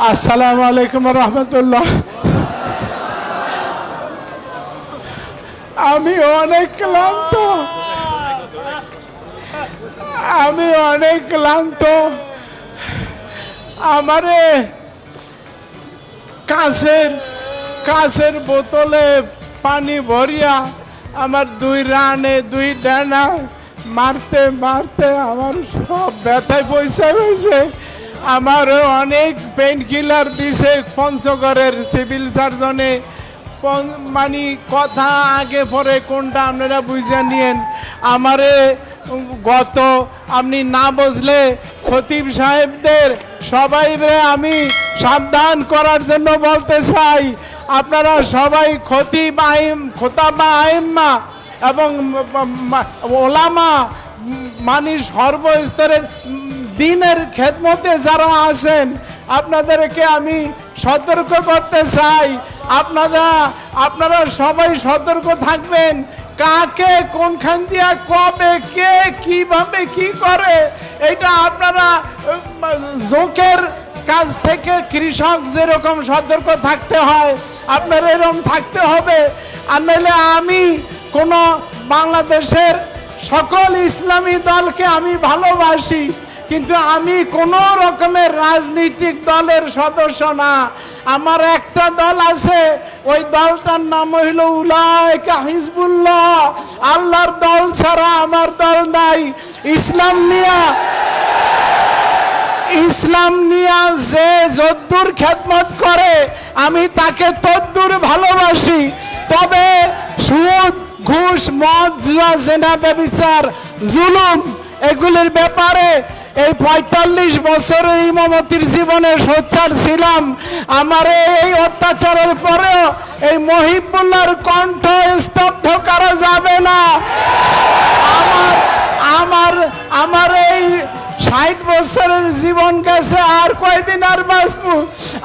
আসসালামু আলাইকুম রহমতুল্লাহ। আমি অনেক ক্লান্ত। আমারে কাঁচের বোতলে পানি ভরিয়া আমার 2 রানে 2 ডানা মারতে মারতে আমার সব ব্যথায় পয়সা হয়েছে। আমারও অনেক পেইন কিলার দিছে পঞ্চগড়ের সিভিল সার্জনে। মানে কথা আগে পরে কোনটা আপনারা বুঝে নিয়েন। আমারে গত আপনি না বুঝলে খতিব সাহেবদের সবাইরে আমি সাবধান করার জন্য বলতে চাই, আপনারা সবাই খোতাবা আইম্মা এবং ওলামা মানে সর্বস্তরের দিনের খেদমতে যারা আছেন আপনাদেরকে আমি সতর্ক করতে চাই, আপনারা সবাই সতর্ক থাকবেন। কাকে কোনখান দিয়া কবে কে কিভাবে কি করে এটা আপনারা জোকের কাজ থেকে কৃষক যেরকম সতর্ক থাকতে হয় আপনার এরকম থাকতে হবে। আর নইলে আমি কোন বাংলাদেশের সকল ইসলামী দলকে আমি ভালোবাসি, কিন্তু আমি কোন রকমের রাজনৈতিক দলের সদস্য না। আমার একটা দল আছে, ওই দলটার নাম হইল উলাইকা হিজবুল্লাহ। আল্লাহর দল ছাড়া আমার দল নাই। ইসলাম নিয়া যে যদ্দুর খেদমত করে আমি তাকে তদ্দুর ভালোবাসি। তবে সুদ, ঘুষ, মদ, জুয়া, জেনা, ব্যভিচার, জুলুম এগুলির ব্যাপারে এই 45 বছরের ইমামতির জীবনে সোচ্চার ছিলাম। আমার এই অত্যাচারের পরেও এই মহিবুল্লাহর কণ্ঠ স্তব্ধ করা যাবে না। আমার এই 60 বছরের জীবন গেছে, আর কয়দিন আর বাঁচবো।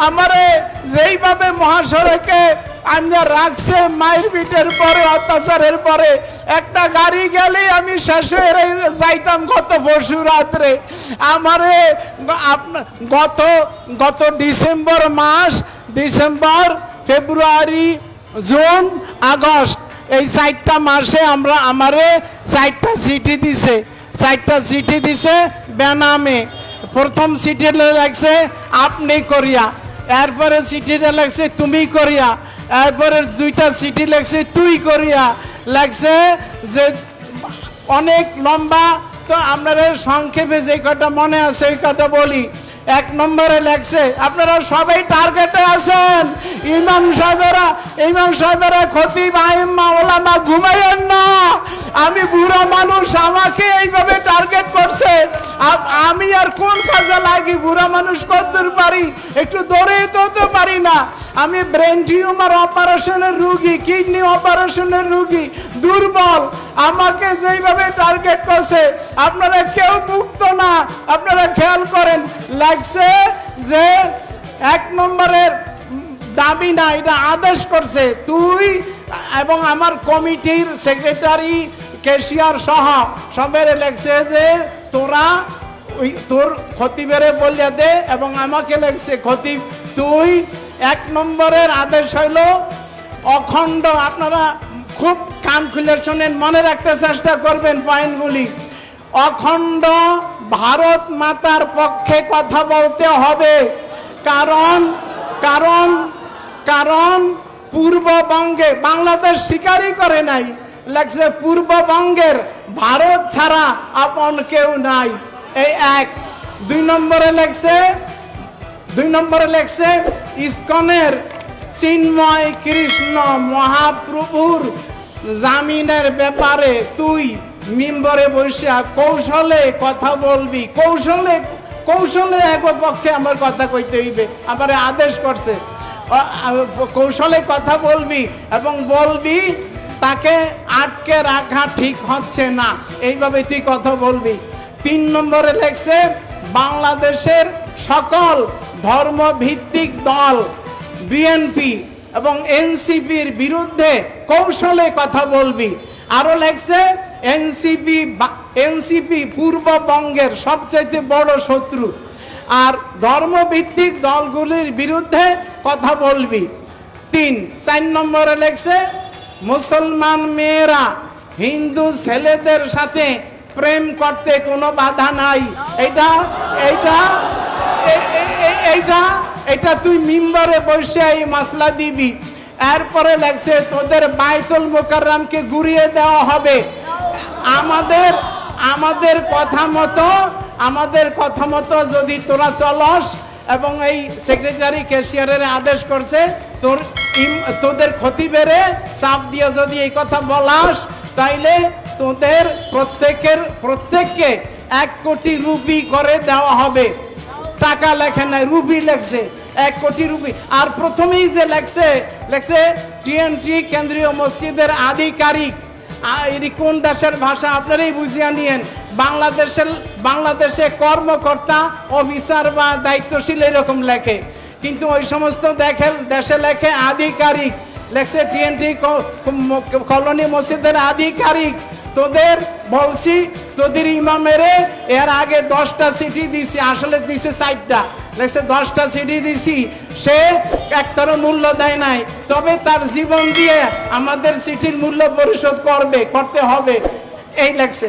আমারে যেইভাবে মহাসড়কে আন্যা রাখছে মায়ের পিঠের পরে, অত্যাচারের পরে, একটা গাড়ি গেলেই আমি শেষ হয়ে যাইতাম গত পরশু রাত্রে। আমারে গত ডিসেম্বর মাস, ডিসেম্বর, ফেব্রুয়ারি, জুন, আগস্ট, এই 4টা মাসে আমারে 4টা চিঠি দিছে বেনামে। প্রথম চিঠিটা লাগছে আপনি করিয়া, এরপরে চিঠিটা লাগছে তুমি করিয়া, এরপরে 2টা চিঠি লাগছে তুই করিয়া লাগছে, যে অনেক লম্বা। তো আপনারা সংক্ষেপে যে কটা মনে আছে ওই কটা বলি। 1 নম্বরে লেখছে, আপনারা সবাই টার্গেটে আছেন। ইমাম সাহেবেরা খতিব আইম্মা ওলামা ঘুমাইয়েন না। আমি বুড়া মানুষ, আমাকে এইভাবে টার্গেট করছে। আমি আর কোন কাজে লাগি? বুড়া মানুষ কতদূর পারি? একটু দৌড়েই তো পারি না। আমি ব্রেন টিউমার অপারেশনের রুগী, কিডনি অপারেশনের রুগী, দুর্বল। আমাকে যেইভাবে টার্গেট করছে, আপনারা কেউ মুক্ত না। আপনারা খেয়াল করেন, লাগছে যে 1 নম্বরের দাবি না, এটা আদেশ করছে তুই এবং আমার কমিটির সেক্রেটারি, ক্যাশিয়ার সহ সবের লেখছে যে তোরা তোর খতিবেরে বলিয়া দে, এবং আমাকে লেখছে খতিব তুই। 1 নম্বরের আদেশ হইল অখণ্ড, আপনারা খুব কান খুলে শোনেন, মনে রাখতে চেষ্টা করবেন পয়েন্টগুলি। অখণ্ড ভারত মাতার পক্ষে কথা বলতে হবে। কারণ পূর্ববঙ্গে, বাংলাদেশ স্বীকারই করে নাই, লাগছে পূর্ববঙ্গের ভারত ছাড়া আপন কেউ নাই। এই 1। 2 নম্বরে লেখছে ইসকনের চিন্ময় কৃষ্ণ মহাপ্রভুর জামিনের ব্যাপারে তুই মিম্বরে বসিয়া কৌশলে কথা বলবি। কৌশলে এক পক্ষে আমার কথা কইতে হইবে, আবার আদেশ করছে কৌশলে কথা বলবি এবং বলবি তাকে আটকে রাখা ঠিক হচ্ছে না, এইভাবে তুই কথা বলবি। 3 নম্বরে লেখছে বাংলাদেশের সকল ধর্মভিত্তিক দল বিএনপি এবং এনসিপির বিরুদ্ধে কৌশলে কথা বলবি। আরো লেখছে এনসিপি পূর্ববঙ্গের সবচেয়ে বড় শত্রু। আর ধর্মভিত্তিক দলগুলির বিরুদ্ধে কথা বলবি। 4 নম্বরে লেখছে মুসলমান মেয়েরা হিন্দু ছেলেদের সাথে প্রেম করতে কোনো বাধা নাই। এটা এটা এইটা এটা তুই মিম্বরে বসে এই মাসলা দিবি। এরপরে লেখছে তোদের বাইতুল মুকাররমকে ঘুরিয়ে দেওয়া হবে। আমাদের কথা মতো যদি তোরা চলস, এবং এই সেক্রেটারি ক্যাশিয়ারের আদেশ করছে তোদের ক্ষতি বেড়ে চাপ দিয়ে যদি এই কথা বলাস, তাইলে তোদের প্রত্যেককে 1 কোটি রুপি করে দেওয়া হবে। টাকা লেখে নাই, রুপি লেখছে, 1 কোটি রুপি। আর প্রথমেই যে লেখছে টিএনটি কেন্দ্রীয় মসজিদের আধিকারিক। এটি কোন দেশের ভাষা আপনারাই বুঝিয়ে নিয়েন। বাংলাদেশে কর্মকর্তা, অফিসার বা দায়িত্বশীল এরকম লেখে, কিন্তু ওই সমস্ত দেশে লেখে আধিকারিক। লেখছে টিএনটি কলোনি মসজিদের আধিকারিক। তোদের বলছি, তোদের ইমামেরে এর আগে 10টা চিঠি দিছি, আসলে দিছে 4টা। লেখছে 10টা চিঠি দিছি, সে একটারও মূল্য দেয় নাই, তবে তার জীবন দিয়ে আমাদের চিঠির মূল্য পরিশোধ করতে হবে, এই লেখছে।